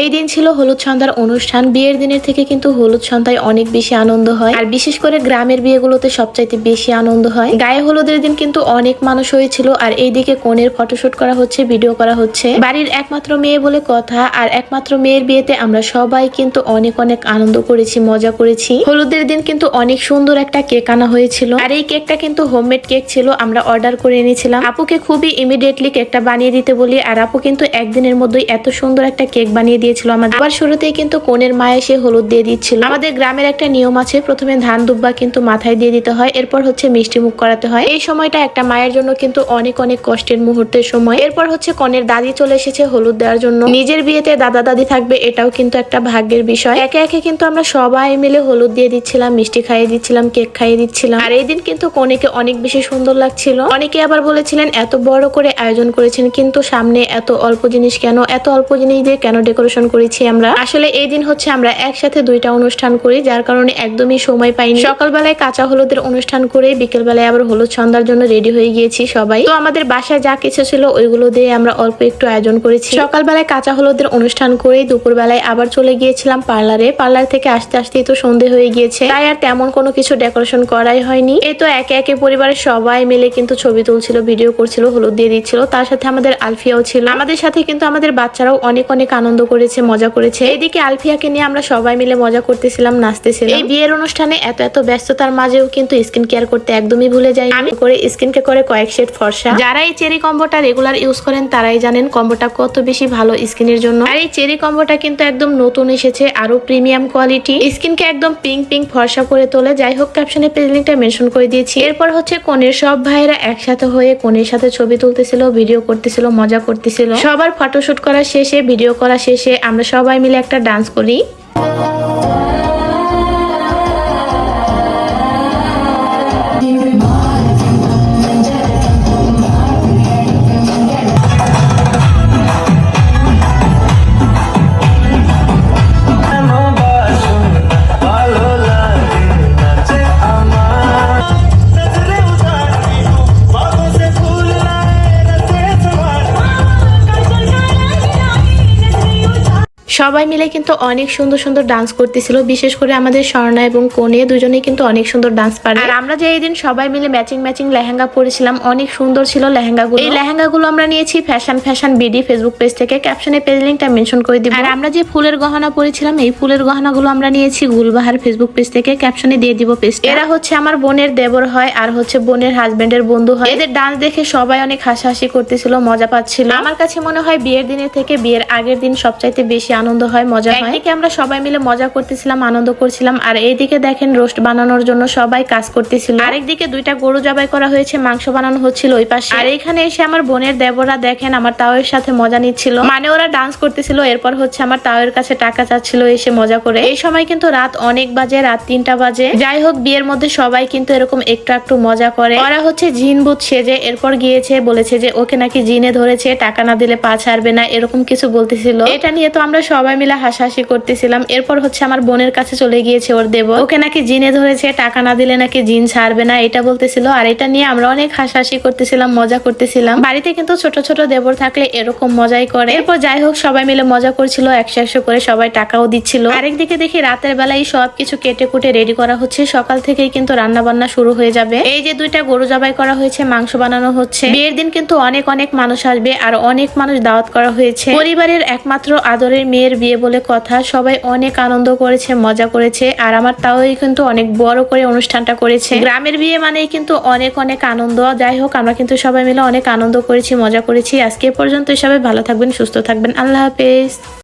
এই দিন ছিল হলুদ সন্ধ্যার অনুষ্ঠান। বিয়ের দিনের থেকে কিন্তু হলুদ সন্ধ্যায় অনেক বেশি আনন্দ হয়, আর বিশেষ করে গ্রামের বিয়েগুলোতে সবচাইতে বেশি আনন্দ হয়। গায়ে হলুদের দিন কিন্তু অনেক মানুষ হয়েছিল, আর এইদিকে কনের ফটোশুট করা হচ্ছে, ভিডিও করা হচ্ছে। বাড়ির একমাত্র মেয়ে বলে কথা, আর একমাত্র মেয়ের বিয়েতে আমরা সবাই কিন্তু অনেক অনেক আনন্দ করেছি, মজা করেছি। হলুদের দিন কিন্তু অনেক সুন্দর একটা কেক আনা হয়েছিল, আর এই কেকটা কিন্তু হোমমেড কেক ছিল, আমরা অর্ডার করে এনেছিলাম। আপুকে খুবই ইমিডিয়েটলি কেকটা বানিয়ে দিতে বলি, আর আপু কিন্তু একদিনের মধ্যেই এত সুন্দর একটা কেক বানিয়ে দিয়েছিল আমাদের। আবার শুরুতেই কিন্তু কনের মা এসে হলুদ দিয়ে দিচ্ছিল। আমাদের গ্রামের একটা নিয়ম আছে, প্রথমে ধান দুব্বা কিন্তু মাথায় দিয়ে দিতে হয়, এরপর হচ্ছে মিষ্টি মুখ করাতে হয়। এই সময়টা একটা মায়ের জন্য কিন্তু অনেক অনেক কষ্টের মুহূর্তের সময়। এরপর হচ্ছে কনের দাদি চলে এসেছে হলুদ দেওয়ার জন্য। নিজের বিয়েতে দাদা দাদি থাকবে, এটাও কিন্তু একটা ভাগ্যের বিষয়। একে একে কিন্তু আমরা সবাই মিলে হলুদ দিয়ে দিচ্ছিলাম, মিষ্টি খাইয়ে দিচ্ছিলাম, কেক খাইয়ে দিচ্ছিলাম। আর এই দিন কিন্তু কনেকে অনেক বেশি সুন্দর লাগছিল। অনেকে আবার বলেছিলেন এত বড় করে আয়োজন করেছেন, কিন্তু সামনে এত অল্প জিনিস কেন, এত অল্প জিনিস দিয়ে কেন ডেকোরেশন করেছি আমরা। আসলে এই দিন হচ্ছে আমরা একসাথে দুইটা অনুষ্ঠান করি, যার কারণে একদমই সময় পাইনি। সকালবেলায় কাঁচা হলুদের অনুষ্ঠান করে বিকেল বেলায় আবার হলুদ সন্ধ্যার জন্য রেডি হয়ে গিয়েছি সবাই। তো আমাদের বাসায় যা কিছু ছিল ওইগুলো দিয়ে আমরা অল্প একটু আয়োজন করেছি। সকালবেলায় কাঁচা হলুদের অনুষ্ঠান করে দুপুর বেলায় আবার চলে গিয়েছিলাম পার্লারে। পার্লার থেকে আসতে আসতেই তো সন্ধে হয়ে গিয়েছে, তাই আর তেমন কোনো কিছু ডেকোরেশন করাই হয়নি। এই তো একে একে পরিবারের সবাই মিলে কিন্তু ছবি তুলছিল, ভিডিও করছিল, হলুদ দিয়ে দিচ্ছিল। তার সাথে আমাদের আলফিয়াও ছিল। আমাদের সাথে কিন্তু আমাদের বাচ্চারাও অনেক অনেক আনন্দ করেছে, মজা করেছে। এদিকে আলফিয়াকে নিয়ে আমরা সবাই মিলে মজা করতেছিলাম, নাচতেছিলাম। এই বিয়ের অনুষ্ঠানে এত এত ব্যস্ততার মাঝেও কিন্তু স্কিন কেয়ার করতে একদমই ভুলে যাই। আমি করে স্কিনকে করে কয়েক শেড ফর্সা। যারা এই চেরি কম্বোটা রেগুলার ইউজ করেন তারাই জানেন কম্বোটা কত বেশি ভালো স্কিনের জন্য। আর এই চেরি কম্বোটা কিন্তু একদম নতুন এসেছে, আরো প্রিমিয়াম কোয়ালিটি, স্কিনকে একদম পিঙ্ক পিঙ্ক ফর্সা করে তোলে। যাই হোক, ক্যাপশনে পেজ লিংকটা মেনশন করে দিয়েছি। এরপর হচ্ছে কনের সব ভাইয়েরা একসাথে হয়ে কনের সাথে ছবি তুলতেছিল, ভিডিও করতেছিল, মজা করতেছিল। সবার ফটোশুট করা শেষে, ভিডিও করা শেষে আমরা সবাই মিলে একটা ডান্স করি। সবাই মিলে কিন্তু অনেক সুন্দর সুন্দর ডান্স করতেছিল, বিশেষ করে আমাদের স্বর্ণা এবং কনে দুজনেই কিন্তু অনেক সুন্দর ডান্স পারে। আর আমরা যে এই দিন সবাই মিলে ম্যাচিং ম্যাচিং লেহেঙ্গা পরেছিলাম, অনেক সুন্দর ছিল লেহেঙ্গাগুলো। এই লেহেঙ্গাগুলো আমরা নিয়েছি ফ্যাশন বিডি ফেসবুক পেজ থেকে, ক্যাপশনে পেজ লিংকটা মেনশন করে দিব। আর আমরা যে ফুলের গহনা পরেছিলাম, এই ফুলের গহনাগুলো আমরা নিয়েছি গুলবাহার ফেসবুক পেজ থেকে, ক্যাপশনে দিয়ে দিব পেজ। এরা হচ্ছে আমার বোনের দেবর হয়, আর হচ্ছে বোনের হাজবেন্ডের বন্ধু হয়। এদের ডান্স দেখে সবাই অনেক হাসাহাসি করতেছিল, মজা পাচ্ছিল। আমার কাছে মনে হয় বিয়ের দিনের থেকে বিয়ের আগের দিন সবচাইতে বেশি আনন্দ হয়, মজা হয়। একদিকে আমরা সবাই মিলে মজা করতেছিলাম, আনন্দ করছিলাম, আর এইদিকে দেখেন রোস্ট বানানোর জন্য সবাই কাজ করতেছিল। আরেকদিকে দুইটা গরু জবাই করা হয়েছে, মাংস বানানো হচ্ছিল ওই পাশে। আর এখানে এসে আমার বোনের দেবরা দেখেন আমার তাওয়ের সাথে মজা নিচ্ছিল, মানে ওরা ডান্স করতেছিল। এরপর হচ্ছে আমার তাওয়ের কাছে টাকা চাচ্ছিল এসে মজা করে। এই সময় কিন্তু রাত অনেক বাজে, রাত 3টা বাজে। যাই হোক, বিয়ের মধ্যে সবাই কিন্তু এরকম একটু একটু মজা করে। ওরা হচ্ছে জিন ভূত সেজে এরপর গিয়েছে, বলেছে যে ওকে নাকি জিনে ধরেছে, টাকা না দিলে পা ছাড়বে না, এরকম কিছু বলতেছিল। এটা নিয়ে তো আমরা সবাই মিলে হাসাহাসি করতেছিলাম। এরপর হচ্ছে আমার বোনের কাছে চলে গিয়েছে ওর দেবর, ওকে নাকি জিনে ধরেছে, টাকা না দিলে নাকি জিন ছাড়বে না, এটা বলতেছিল। আর এটা নিয়ে আমরা অনেক হাসাহাসি করতেছিলাম, মজা করতেছিলাম। বাড়িতে কিন্তু ছোট ছোট দেবর থাকলে এরকম মজাই করে। এরপর যাই হোক, সবাই মিলে মজা করছিল, 100 করে সবাই টাকাও দিচ্ছিল। আরেকদিকে দেখি রাতের বেলায় সবকিছু কেটে কুটে রেডি করা হচ্ছে, সকাল থেকেই কিন্তু রান্না বান্না শুরু হয়ে যাবে। এই যে দুইটা গরু জবাই করা হয়েছে, মাংস বানানো হচ্ছে। বিয়ের দিন কিন্তু অনেক অনেক মানুষ আসবে, আর অনেক মানুষ দাওয়াত করা হয়েছে। পরিবারের একমাত্র আদরের মেয়ের বিয়ে বলে কথা, সবাই অনেক আনন্দ করেছে, মজা করেছে। আর আমার তাও কিন্তু অনেক বড় করে অনুষ্ঠানটা করেছে। গ্রামের বিয়ে মানেই কিন্তু অনেক অনেক আনন্দ। যাই হোক, আমরা কিন্তু সবাই মিলে অনেক আনন্দ করেছি, মজা করেছি। আজকে পর্যন্ত সবাই ভালো থাকবেন, সুস্থ থাকবেন, আল্লাহ হাফেজ।